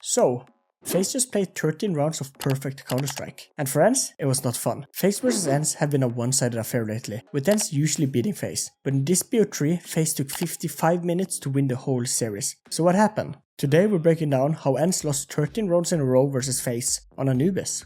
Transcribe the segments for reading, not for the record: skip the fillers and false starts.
So, FaZe just played 13 rounds of perfect Counter-Strike. And for ENCE, it was not fun. FaZe vs ENCE have been a one-sided affair lately, with ENCE usually beating FaZe. But in this BO3, FaZe took 55 minutes to win the whole series. So what happened? Today we're breaking down how ENCE lost 13 rounds in a row versus FaZe on Anubis.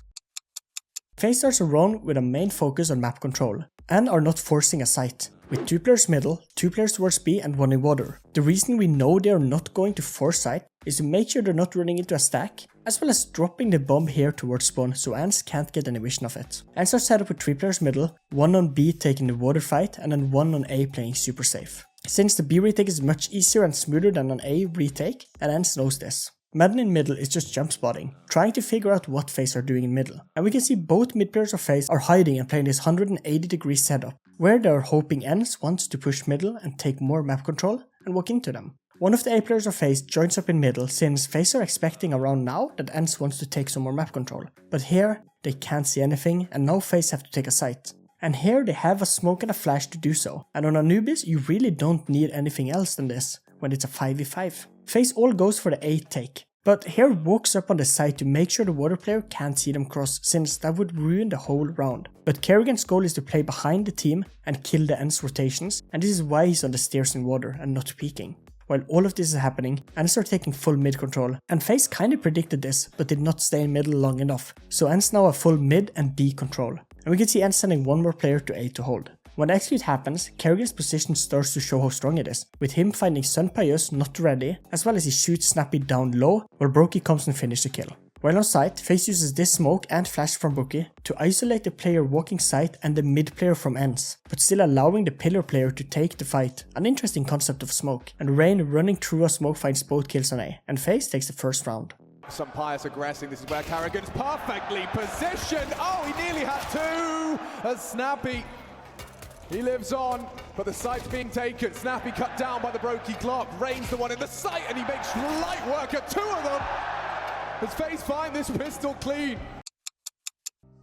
FaZe starts a round with a main focus on map control, and are not forcing a site, with 2 players middle, 2 players towards B and 1 in water. The reason we know they are not going to force site is to make sure they're not running into a stack, as well as dropping the bomb here towards spawn so ENCE can't get any vision of it. ENCE are set up with 3 players middle, 1 on B taking the water fight and then 1 on A playing super safe. Since the B retake is much easier and smoother than an A retake, and ENCE knows this. Madden in middle is just jump spotting, trying to figure out what FaZe are doing in middle. And we can see both mid players of FaZe are hiding and playing this 180-degree setup, where they are hoping ENCE wants to push middle and take more map control and walk into them. One of the A players of FaZe joins up in middle since FaZe are expecting around now that ENCE wants to take some more map control. But here, they can't see anything and now FaZe have to take a site. And here they have a smoke and a flash to do so. And on Anubis, you really don't need anything else than this when it's a 5v5. FaZe all goes for the A take. But here walks up on the site to make sure the water player can't see them cross, since that would ruin the whole round. But Kerrigan's goal is to play behind the team and kill the ENCE rotations, and this is why he's on the stairs in water and not peeking. While all of this is happening, ENCE are taking full mid control, and FaZe kinda predicted this, but did not stay in middle long enough, so ENCE now have full mid and B control. And we can see ENCE sending one more player to A to hold. When the execute happens, Kerrigan's position starts to show how strong it is, with him finding Sunpius not ready, as well as he shoots Snappy down low, while Brokey comes and finishes the kill. While on site, FaZe uses this smoke and flash from Brokey to isolate the player walking site and the mid player from ENCE, but still allowing the pillar player to take the fight, an interesting concept of smoke, and Rain running through a smoke finds both kills on A, and FaZe takes the first round. Sunpius aggressing, this is where Kerrigan's perfectly positioned, oh he nearly had 2, as Snappy. He lives on, but the site's being taken. Snappy cut down by the Brokey clock. Rain's the one in the site, and he makes light work at 2 of them. As FaZe find this pistol clean.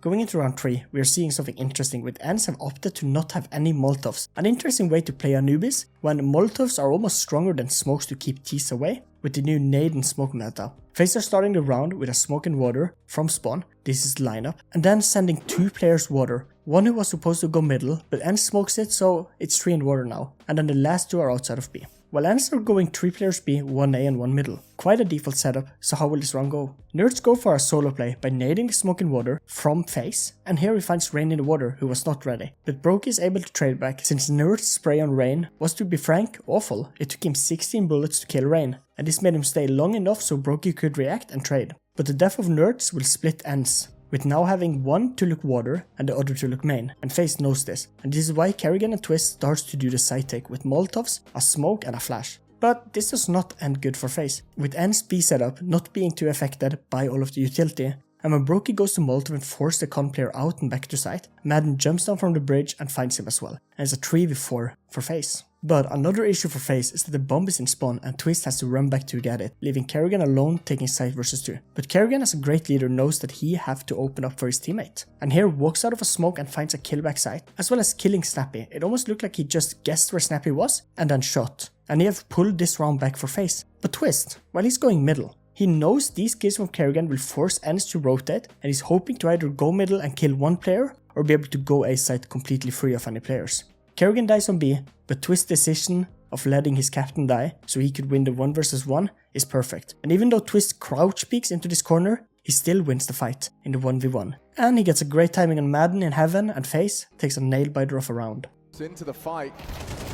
Going into round 3, we are seeing something interesting with ENCE have opted to not have any Molotovs. An interesting way to play Anubis, when Molotovs are almost stronger than smokes to keep T's away, with the new nade and smoke meta. FaZe are starting the round with a smoke and water from spawn, this is the lineup, and then sending 2 players water. One who was supposed to go middle, but ENCE smokes it, so it's 3 in water now, and then the last 2 are outside of B. While ENCE are going 3 players B, 1 A and 1 middle. Quite a default setup, so how will this round go? Nerds go for a solo play by nading the smoke in water from FaZe, and here he finds Rain in the water who was not ready. But Brokey is able to trade back, since Nerds' spray on Rain was, to be frank, awful. It took him 16 bullets to kill Rain, and this made him stay long enough so Brokey could react and trade. But the death of Nerds will split ENCE, with now having one to look water and the other to look main, and FaZe knows this, and this is why Kerrigan and Twist starts to do the side take with Molotovs, a smoke and a flash. But this does not end good for FaZe, with ENCE B setup not being too affected by all of the utility, and when Brokey goes to Molotov and forces the con player out and back to site, Madden jumps down from the bridge and finds him as well, and it's a 3v4 for FaZe. But another issue for FaZe is that the bomb is in spawn and Twist has to run back to get it, leaving Kerrigan alone taking site versus 2. But Kerrigan as a great leader knows that he have to open up for his teammate, and here walks out of a smoke and finds a kill back site, as well as killing Snappy. It almost looked like he just guessed where Snappy was and then shot, and he have pulled this round back for FaZe. But Twist, while he's going middle, he knows these kills from Kerrigan will force ENCE to rotate, and he's hoping to either go middle and kill 1 player or be able to go A site completely free of any players. Kerrigan dies on B, but Twist's decision of letting his captain die so he could win the 1 vs 1 is perfect. And even though Twist crouch peeks into this corner, he still wins the fight in the 1v1. And he gets a great timing on Madden in heaven, and FaZe takes a nail biter of a round. Into the fight,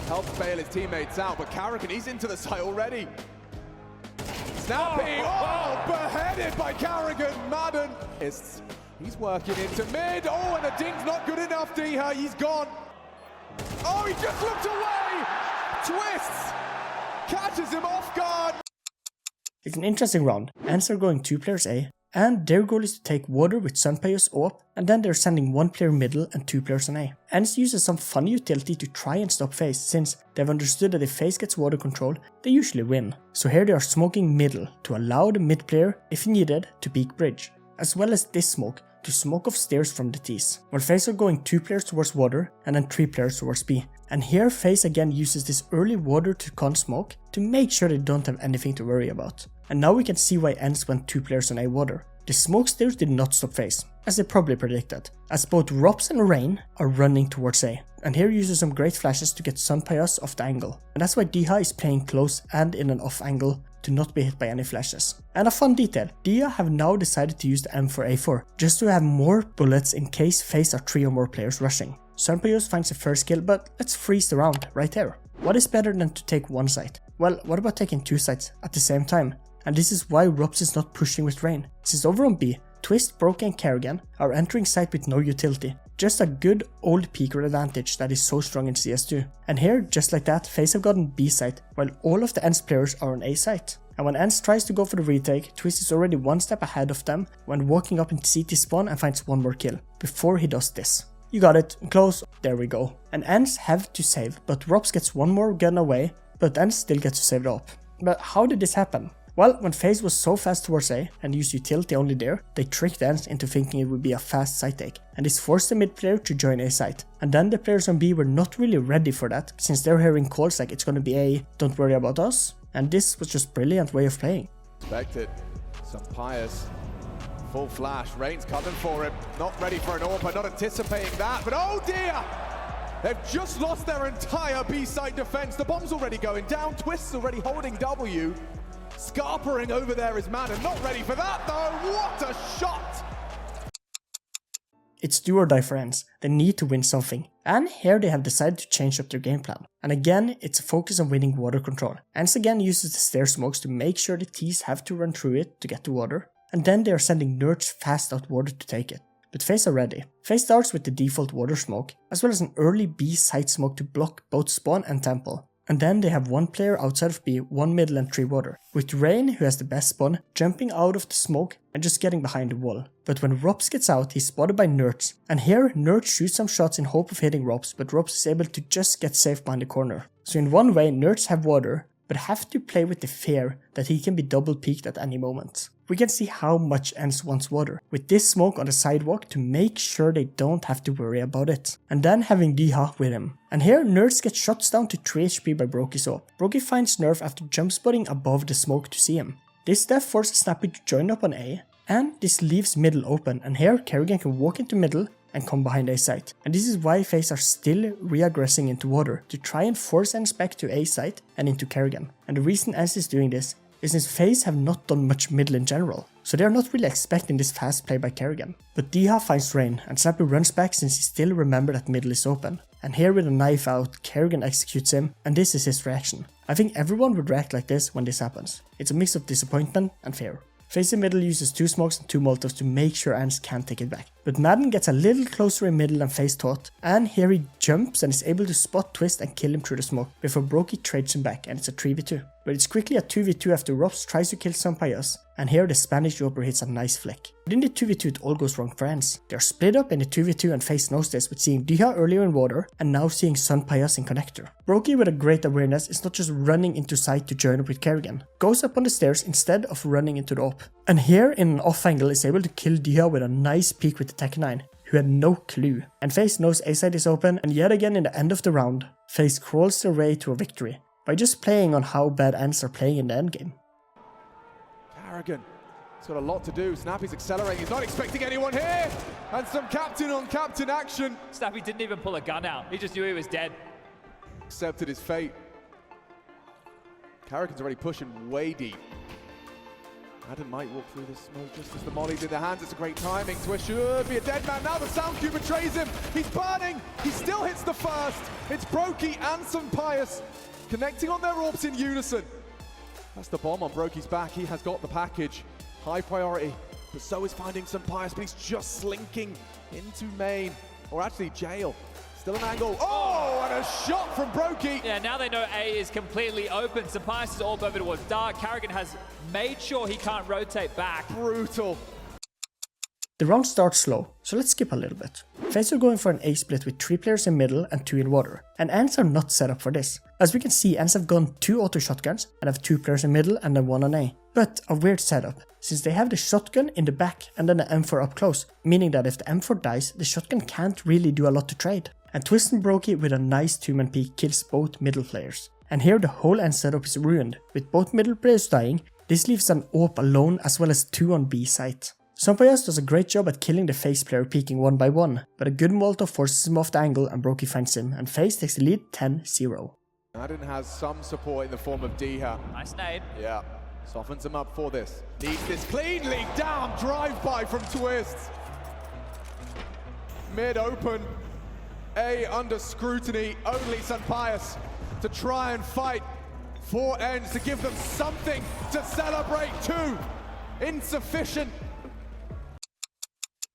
helps bail his teammates out, but Kerrigan, he's into the site already. Snappy, oh, beheaded by Kerrigan. Madden, he's working into mid. Oh, and the ding's not good enough, D-Ha, he's gone. Oh, he just looked away! Twists! Catches him off guard! It's an interesting round. ENCE are going 2 players A, and their goal is to take water with Sunpius op, and then they're sending 1 player middle and 2 players on A. ENCE uses some funny utility to try and stop FaZe, since they've understood that if FaZe gets water control, they usually win. So here they are smoking middle to allow the mid player, if needed, to peek bridge, as well as this smoke to smoke off stairs from the T's, while FaZe are going 2 players towards water and then 3 players towards B. And here FaZe again uses this early water to con smoke to make sure they don't have anything to worry about. And now we can see why ENCE went 2 players on A water. The smoke stairs did not stop FaZe, as they probably predicted, as both ropz and Rain are running towards A, and here uses some great flashes to get Sunpayas off the angle, and that's why Dia is playing close and in an off angle to not be hit by any flashes. And a fun detail, Dia have now decided to use the M4A4 just to have more bullets in case FaZe are 3 or more players rushing. Sunpayas finds the first kill, but let's freeze the round right there. What is better than to take one site? Well, what about taking 2 sites at the same time? And this is why ropz is not pushing with Rain. Since over on B, Twist, Broky and Karrigan are entering site with no utility. Just a good old peeker advantage that is so strong in CS2. And here, just like that, FaZe have gotten B site, while all of the ENCE players are on A site. And when ENCE tries to go for the retake, Twist is already 1 step ahead of them when walking up in CT spawn and finds 1 more kill, before he does this. You got it, close, there we go. And ENCE have to save, but ropz gets 1 more gun away, but ENCE still gets to save it up. But how did this happen? Well, when FaZe was so fast towards A and used utility only there, they tricked ENCE into thinking it would be a fast site take, and this forced the mid player to join A site. And then the players on B were not really ready for that, since they're hearing calls like it's gonna be A, don't worry about us, and this was just brilliant way of playing. Expected. Sunpayas. Full flash. Rain's coming for him. Not ready for an AWP, not anticipating that, but oh dear! They've just lost their entire B site defense. The bomb's already going down. Twist's already holding W. Scarpering over there is man and not ready for that though. What a shot! It's do or die for ENCE. They need to win something. And here they have decided to change up their game plan. And again, it's a focus on winning water control. ENCE again uses the stair smokes to make sure the T's have to run through it to get to water. And then they are sending nerds fast out water to take it. But FaZe are ready. FaZe starts with the default water smoke, as well as an early B site smoke to block both spawn and temple. And then they have 1 player outside of B, 1 middle and 3 water, with Rain, who has the best spawn, jumping out of the smoke and just getting behind the wall. But when ropz gets out, he's spotted by nerds, and here nerds shoots some shots in hope of hitting ropz, but ropz is able to just get safe behind the corner. So in one way, nerds have water, but have to play with the fear that he can be double peeked at any moment. We can see how much ENCE wants water, with this smoke on the sidewalk to make sure they don't have to worry about it. And then having Dia with him. And here nerds get shots down to 3 HP by Broky's AWP. Broky finds Nerf after jump spotting above the smoke to see him. This death forces Snappy to join up on A, and this leaves middle open, and here Karrigan can walk into middle and come behind A site. And this is why FaZe are still re-aggressing into water, to try and force ENCE back to A site and into Karrigan. And the reason ENCE is doing this is since FaZe have not done much middle in general, so they are not really expecting this fast play by Karrigan. But Dia finds Rain, and Snappy runs back since he still remembers that middle is open. And here with a knife out, Karrigan executes him, and this is his reaction. I think everyone would react like this when this happens. It's a mix of disappointment and fear. FaZe in middle uses 2 smokes and 2 molotovs to make sure ENCE can't take it back. But Madden gets a little closer in middle than FaZe thought, and here he jumps and is able to spot Twist and kill him through the smoke before Broky trades him back, and it's a 3v2. But it's quickly a 2v2 after ropz tries to kill Sunpayas, and here the Spanish Joker hits a nice flick. But in the 2v2 it all goes wrong for ENCE. They are split up in the 2v2 and FaZe knows this with seeing Dia earlier in water and now seeing Sunpayas in connector. Broky with a great awareness is not just running into site to join up with Karrigan, goes up on the stairs instead of running into the AWP. And here in an off angle is able to kill Dia with a nice peek with the Tech 9, who had no clue. And FaZe knows A side is open, and yet again in the end of the round, FaZe crawls their way to a victory by just playing on how bad ENCE are playing in the endgame. Karrigan, he's got a lot to do. Snappy's accelerating, he's not expecting anyone here! And some captain on captain action. Snappy didn't even pull a gun out, he just knew he was dead. Accepted his fate. Karrigan's already pushing way deep. Adam might walk through the smoke just as the molly's in their hands. It's a great timing. Twist should be a dead man. Now the sound cube betrays him. He's burning. He still hits the first. It's Broky and Sunpayas connecting on their AWPs in unison. That's the bomb on Broky's back. He has got the package. High priority. But so is finding Sunpayas, but he's just slinking into main. Or actually jail. Still an angle. Oh, and a shot from Broky. Yeah, now they know A is completely open. Sunpayas is all over towards dark. Karrigan has made sure he can't rotate back. Brutal. The round starts slow, so let's skip a little bit. FaZe are going for an A split with 3 players in middle and 2 in water, and ENCE are not set up for this. As we can see, ENCE have gone 2 auto shotguns and have 2 players in middle and then 1 on A. But a weird setup, since they have the shotgun in the back and then the M4 up close, meaning that if the M4 dies, the shotgun can't really do a lot to trade. And Twist and Broky with a nice 2-man peek kills both middle players. And here the whole ENCE setup is ruined, with both middle players dying, This leaves an AWP alone as well as 2 on B site. Zombeyes does a great job at killing the FaZe player peeking 1 by 1, but a good Molotov forces him off the angle and Brokey finds him, and FaZe takes the lead 10-0. Madden has some support in the form of Diha. Nice nade. Yeah, softens him up for this. Leads this cleanly down, drive-by from Twist. Mid open, A under scrutiny, only Sunpius to try and fight for ENCE to give them something to celebrate. 2, insufficient.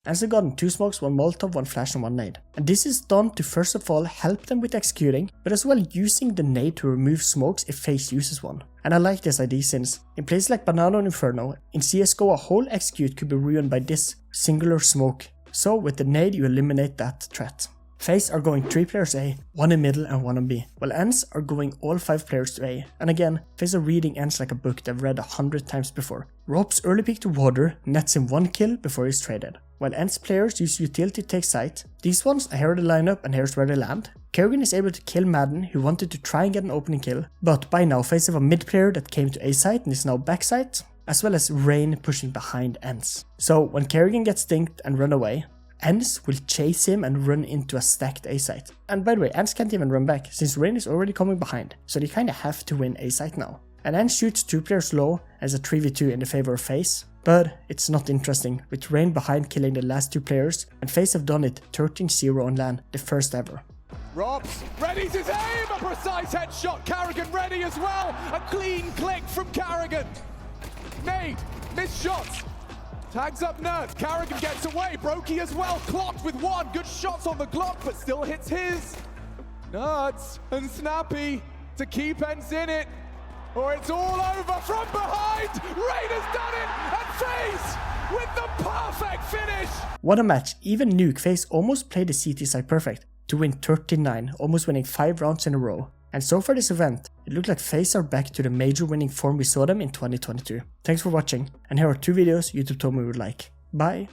ENCE have gotten 2 smokes, 1 Molotov, 1 flash and 1 nade. And this is done to first of all help them with executing, but as well using the nade to remove smokes if FaZe uses one. And I like this idea since, in places like Banana and Inferno, in CSGO a whole execute could be ruined by this singular smoke. So with the nade you eliminate that threat. FaZe are going 3 players A, 1 in middle and 1 on B, while ENCE are going all 5 players to A. And again, FaZe are reading ENCE like a book they've read 100 times before. ropz early peek to water nets him 1 kill before he's traded. While ENCE players use utility to take site, these ones here are the lineup and here's where they land. Kerrigan is able to kill Madden, who wanted to try and get an opening kill, but by now FaZe have a mid player that came to A site and is now back site, as well as Rain pushing behind ENCE. So when Kerrigan gets dinked and run away, ENCE will chase him and run into a stacked A site. And by the way, ENCE can't even run back, since Rain is already coming behind, so they kinda have to win A site now. And ENCE shoots 2 players low as a 3v2 in the favor of FaZe, but it's not interesting, with Rain behind killing the last 2 players, and FaZe have done it 13-0 on LAN, the first ever. ropz readies his aim, a precise headshot, Carrigan ready as well, a clean click from Carrigan. Nade, missed shots. Tags up Nerds, Carrigan gets away, Brokey as well, clocked with 1, good shots on the Glock, but still hits his. Nerds and Snappy to keep ENCE in it, or it's all over from behind. Rain has done it, and FaZe with the perfect finish. What a match. Even Nuke FaZe almost played the CT side perfect to win 13-9, almost winning 5 rounds in a row. And so far this event, it looked like FaZe are back to the major winning form we saw them in 2022. Thanks for watching, and here are 2 videos YouTube told me you would like. Bye!